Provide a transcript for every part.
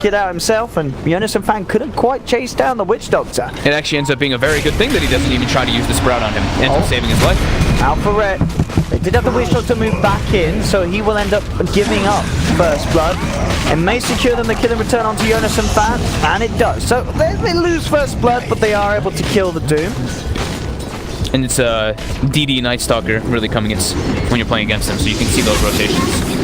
get out himself, and Jonas and Fan couldn't quite chase down the Witch Doctor. It actually ends up being a very good thing that he doesn't even try to use the Sprout on him. Ends up saving his life. Alpha Red. They did have the Witch Doctor move back in, so he will end up giving up first blood. It may secure them the kill and return onto Jonas and Fan, and it does. So they lose first blood, but they are able to kill the Doom. And it's DD Night Stalker really coming in when you're playing against them, so you can see those rotations.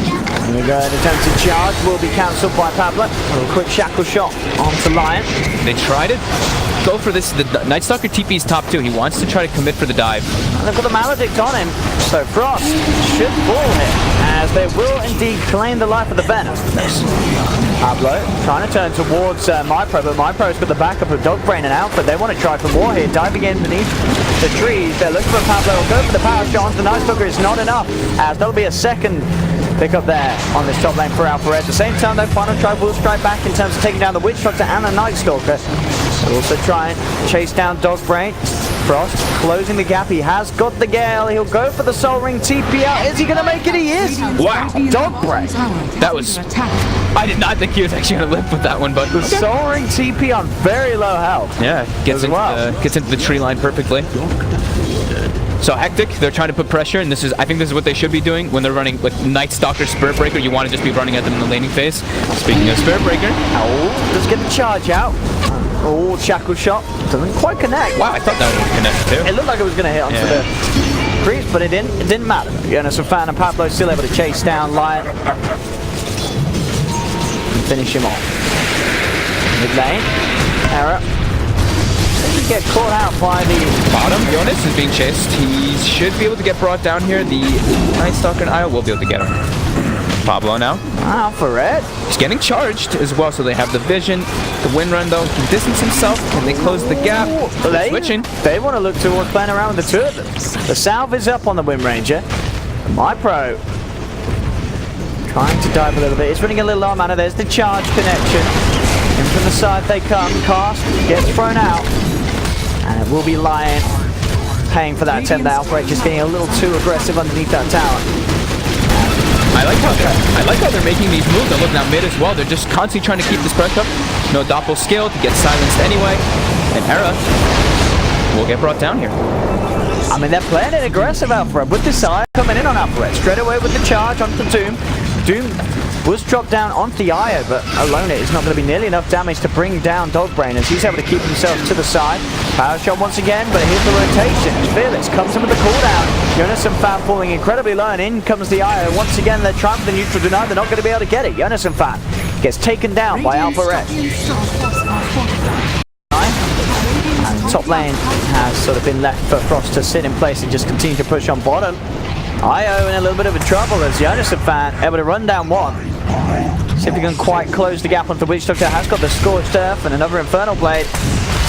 Here we go, an attempted charge will be cancelled by Pablo. A little quick shackle shot onto Lion. They try to go for this. The Night Stalker TP's top 2. He wants to try to commit for the dive. And they've got the Maledict on him, so Frost should fall here, as they will indeed claim the life of the Venom. Pablo trying to turn towards MyPro, but MyPro's got the backup of Dogbrain and Alpha. They want to try for more here, diving in beneath the trees. They're looking for Pablo. Will go for the power shot. The Night Stalker is not enough, as that'll be a second pick up there on this top lane for Alpha Red. At the same time, though, Final Tribe will strike back in terms of taking down the Witch Doctor and the Night Stalker. They'll also try and chase down Dogbrain. Frost closing the gap. He has got the Gale. He'll go for the Soul Ring TP out. Is he going to make it? He is. Wow. Dogbrain. That was... I did not think he was actually going to live with that one, but... The Soul Ring TP on very low health. Yeah, gets into the tree line perfectly. So Hectic, they're trying to put pressure, and I think this is what they should be doing when they're running like Night Stalker Spirit Breaker. You want to just be running at them in the laning phase. Speaking of Spirit Breaker, let's get the charge out. Oh, shackle shot doesn't quite connect. Wow, I thought that would connect too. It looked like it was going to hit onto the crease, but it didn't. It didn't matter. Jonas and Fan and Pablo still able to chase down Lion and finish him off. Mid lane, error. Get caught out by the bottom. Jonas is being chased. He should be able to get brought down here. The Night Stalker and Io will be able to get him. Pablo now. Alpha Red. He's getting charged as well, so they have the vision. The wind run though. He can distance himself. Can they close the gap? They're switching. They want to look towards playing around with the two of them. The salve is up on the Wind Ranger. MyPro trying to dive a little bit. He's running a little low mana. There's the charge connection. In from the side they come. Cast gets thrown out. And it will be Lion paying for that attempt. Alpha Red just getting a little too aggressive underneath that tower. I like how they're making these moves. They're looking out mid as well. They're just constantly trying to keep this pressure up. No Doppel skill to get silenced anyway. And Hera will get brought down here. I mean, they're playing it aggressive, Alpha Red, with this eye coming in on Alpha Red. Straight away with the charge onto the Doom. Doom was dropped down onto the Io, but alone it is not going to be nearly enough damage to bring down Dogbrain, as he's able to keep himself to the side. Power shot once again, but here's the rotation. Fearless comes in with the cooldown. Jonas and Fan falling incredibly low, and in comes the Io. Once again, they're trying for the neutral denied. They're not going to be able to get it. Jonas and Fan gets taken down by Alpha Red. And top lane has sort of been left for Frost to sit in place and just continue to push on bottom. Io in a little bit of a trouble as Jonas and Fan able to run down one. See if he can quite close the gap onto the Witch Doctor. Has got the Scorched Earth and another Infernal Blade.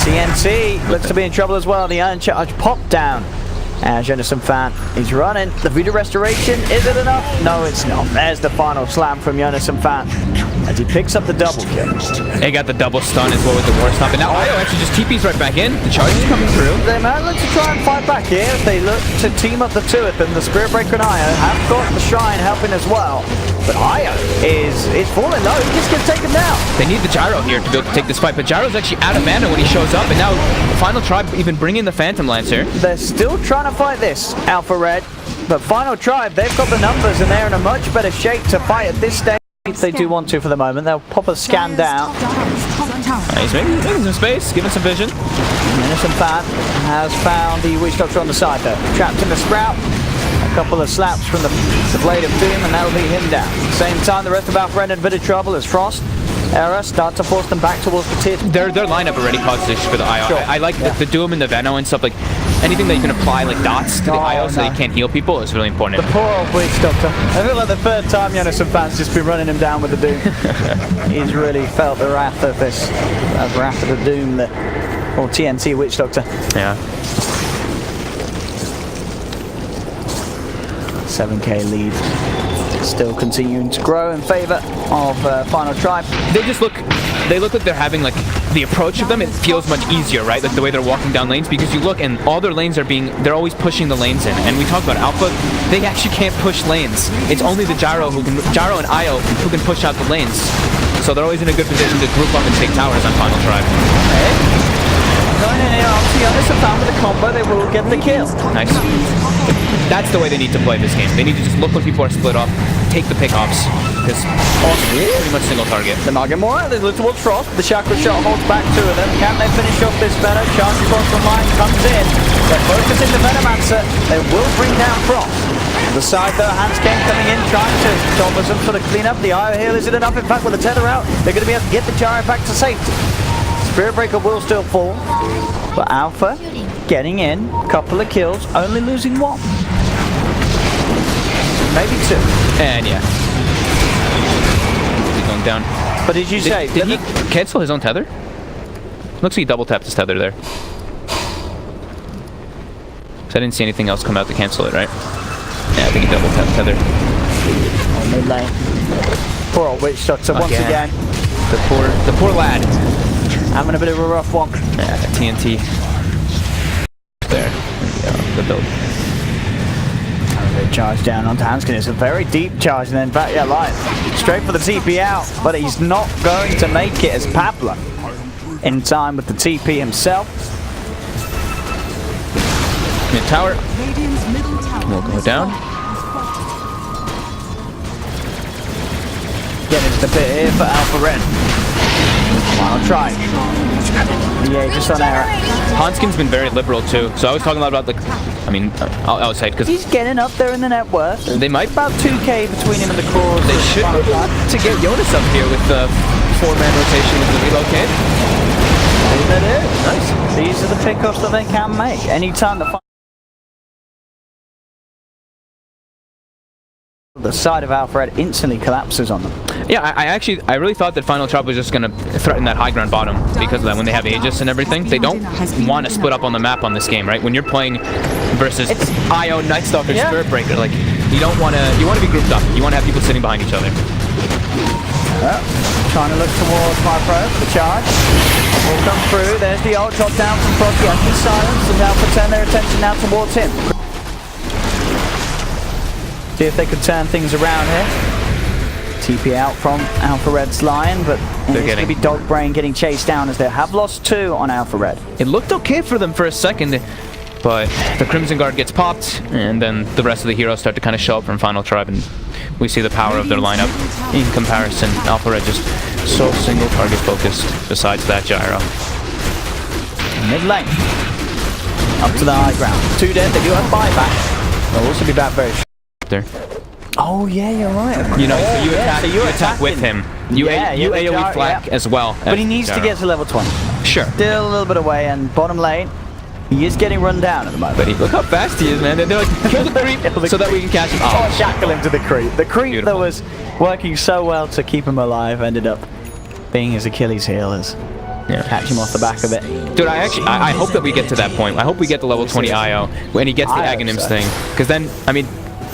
CNC looks to be in trouble as well. The Iron Charge popped down. And Jonas and Fan, he's running. The Voodoo Restoration, is it enough? No, it's not. There's the final slam from Jonas and Fan as he picks up the double kill. He got the double stun as well with the War Stomp. And now Io actually just TP's right back in. The charge is coming through. They might look to try and fight back here. They look to team up the two of them. The Spirit Breaker and Io have got the Shrine helping as well. But Io is falling low. He just gets taken down. They need the Gyro here to be able to take this fight. But Gyro's actually out of mana when he shows up. And now the Final Tribe even bringing the Phantom Lancer. They're still trying to fight this, Alpha Red. But Final Tribe, they've got the numbers and they're in a much better shape to fight at this stage. If they do want to for the moment, they'll pop a scan down. He's making some space, giving some vision. Jonas and Fan has found the Witch Doctor on the side though. Trapped in the Sprout. A couple of slaps from the Blade of Doom and that'll be him down. At the same time, the rest of Alpha Red in a bit of trouble as Frost Era start to force them back towards the tier. Their lineup already causes issues for the IO. Sure. I like the Doom and the Veno and stuff, like anything that you can apply like dots to the IO so they can't heal people is really important. The poor old Witch Doctor. I feel like the third time Jonas and Fan's just been running him down with the Doom. He's really felt the wrath of this, wrath of the Doom, or TNT Witch Doctor. Yeah. 7k lead still continuing to grow in favor of Final Tribe. They look like they're having like the approach of them, it feels much easier, right? Like the way they're walking down lanes, because you look and all their lanes are they're always pushing the lanes in. And we talked about Alpha, they actually can't push lanes. It's only the Gyro and Io who can push out the lanes. so they're always in a good position to group up and take towers on Final Tribe. Going in here, obviously, honest and found with the combo, they will get the kill. Nice. That's the way they need to play this game. They need to just look when people are split up, take the pickoffs, because pretty much single target. They're not getting more out. They look towards Frost. The chakra shot holds back two of them. Can they finish off this better? Charge across the line comes in. They're focusing the Venomancer. They will bring down Frost. On the side though, Hanscane coming in, trying to Thomas them for the cleanup. The IO heal isn't enough. In fact, with the tether out, they're going to be able to get the gyro back to safety. Spirit Breaker will still fall, but Alpha getting in, couple of kills, only losing one. Maybe two. And yeah. He's going down. But did you say... Did he cancel his own tether? Looks like he double tapped his tether there. So I didn't see anything else come out to cancel it, right? Yeah, I think he double tapped tether. Oh, mid lane. Poor old Witch Doctor once again. The poor lad. Having a bit of a rough one. Yeah, TNT. There we go. The build. Charge down onto Hanskin. It's a very deep charge, and then back, yeah, live. Straight for the TP out, but he's not going to make it as Pablo in time with the TP himself. Mid tower. We'll go down. Get into the pit here for Alpha Ren. Final try. Yeah, just on error. Hanskin's been very liberal too, so I was talking a lot about the. I mean, outside because he's getting up there in the net worth. They might about 2k between him and the core. They should to get Jonas up here with the 4-man rotation with the relocate. Nice. These are the pickups that they can make anytime the side of Alfred instantly collapses on them. Yeah, I really thought that Final Tribe was just going to threaten that high ground bottom because of that. When they have Aegis and everything, they don't want to split up on the map on this game, right? When you're playing versus IO, Night Stalker, Spirit Breaker, like you want to be grouped up. You want to have people sitting behind each other. Trying to look towards my pro, the charge. Will come through. There's the ult drop down from Frosty. Has been silenced, and Alpha turn their attention now towards him. See if they could turn things around here. TP out from Alpha Red's line, but it's going to be Dog Brain getting chased down as they have lost 2 on Alpha Red. It looked okay for them for a second, but the Crimson Guard gets popped, and then the rest of the heroes start to kind of show up from Final Tribe, and we see the power of their lineup. In comparison, Alpha Red just so single target focused besides that gyro. Mid lane. Up to the high ground. 2 dead, they do have buyback. They'll also be back very short. There. Oh yeah, you're right. You know, so you attack with him. You AoE flak as well. But he needs to get to level 20. Sure. Still a little bit away, and bottom lane, he is getting run down at the moment. But look how fast he is, man. They're like, kill the creep so that we can catch him. Oh, shackle him to the creep. The creep that was working so well to keep him alive ended up being his Achilles heel as catch him off the back of it. Dude, I hope that we get to that point. I hope we get to level 20 IO when he gets the Aghanims thing. Because then, I mean,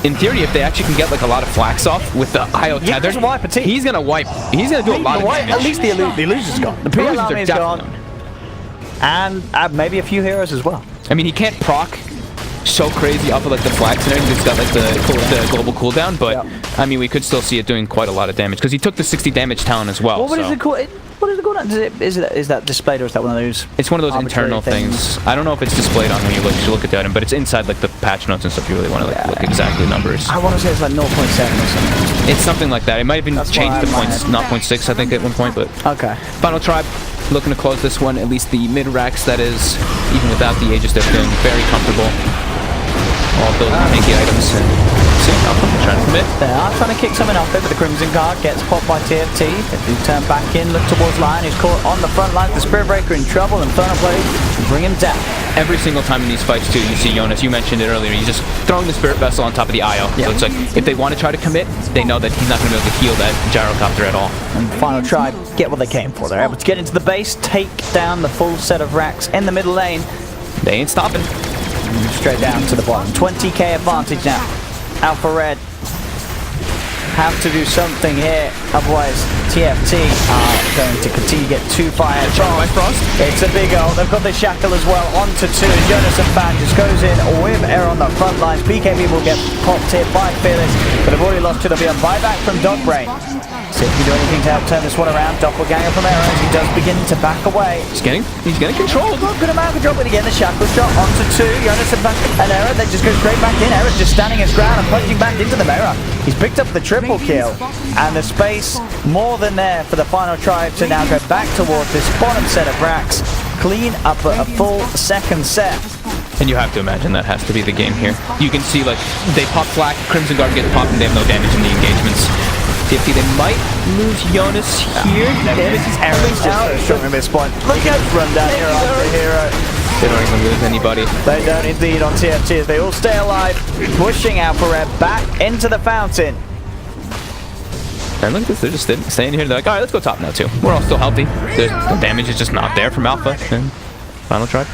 in theory, if they actually can get like a lot of flax off with the IO tether, he's gonna wipe. He's gonna do a lot of damage. At least the illusion's gone. The PL army is gone. And maybe a few heroes as well. I mean, he can't proc so crazy off of like the flax and everything. He's got like the global cooldown, but I mean, we could still see it doing quite a lot of damage because he took the 60 damage talent as well. What is it called? What is it called? Is that displayed or is that one of those? It's one of those internal things. I don't know if it's displayed on when you look at the item, but it's inside like the patch notes and stuff. You really want to look exactly numbers. I want to say it's like 0.7 or something. It's something like that. It might have been changed to points, not 0.6, I think, at one point. But okay. Final Tribe looking to close this one. At least the mid racks, that is, even without the Aegis, they're feeling very comfortable. All building tanky items and seeing Alpha trying to commit. They are trying to kick something off there, but the Crimson Guard gets popped by TFT. If you turn back in, look towards Lion, who's caught on the front line. The Spirit Breaker in trouble, and Infernal Blade to bring him down. Every single time in these fights too, you see Jonas, you mentioned it earlier, he's just throwing the Spirit Vessel on top of the IO. So it's like, if they want to try to commit, they know that he's not going to be able to heal that Gyrocopter at all. And Final Tribe get what they came for. They're able to get into the base, take down the full set of racks in the middle lane. They ain't stopping. Straight down to the bottom. 20k advantage now. Alpha Red have to do something here, otherwise TFT are going to continue to get too far ahead. Frost. It's a big ult. They've got the shackle as well. Onto 2. Jonas and Fan just goes in with Error on the front lines. BKB will get popped here by Fearless, but they've already lost 2. There'll be a buyback from Dogbrain. See if we do anything to help turn this one around. Doppelganger from Error as he does begin to back away. He's getting controlled. Not good amount of control, but again the shackle shot onto 2. Jonas and Fan and Error, they just go straight back in. Error just standing his ground and punching back into the mirror. He's picked up the triple kill, and the space more than there for the final tribe to now go back towards this bottom set of racks, clean up a full second set. And you have to imagine that has to be the game here. You can see, like, they pop Flak, Crimson Guard gets popped, and they have no damage in the engagements. TFT, they might lose Jonas here. This is Error's just so strong at this point. Look at run down here after hero. They don't even lose anybody. They don't indeed on TFT as they all stay alive, pushing Alpha Red back into the fountain. And look at this, they're just staying here. They're like, all right, let's go top now too. We're all still healthy. The damage is just not there from Alpha. And final tribe.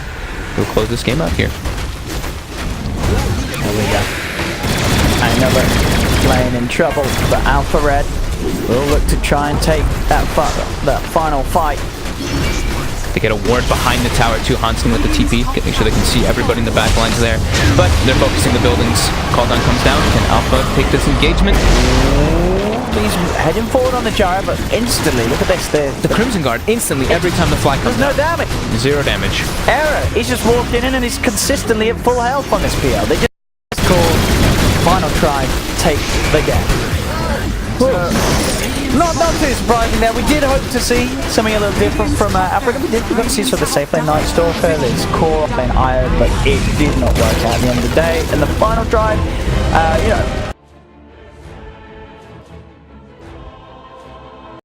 We'll close this game out here. There we go. Another lane in trouble, but Alpha Red will look to try and take that final fight. They get a ward behind the tower too. Hansen with the TP, make sure they can see everybody in the back lines there. But they're focusing the buildings. Call down comes down. Can Alpha take this engagement? He's heading forward on the gyro, but instantly, look at this. The Crimson Guard, instantly, every time the flag comes down. There's no damage. 0 damage. Error, he's just walking in and he's consistently at full health on this PL. They just call final try, take the game. Not too surprising there. We did hope to see something a little different from Africa. We got to see sort of the safe lane Night Stalker, this core off lane Io, but it did not work out at the end of the day. And the final drive, you know,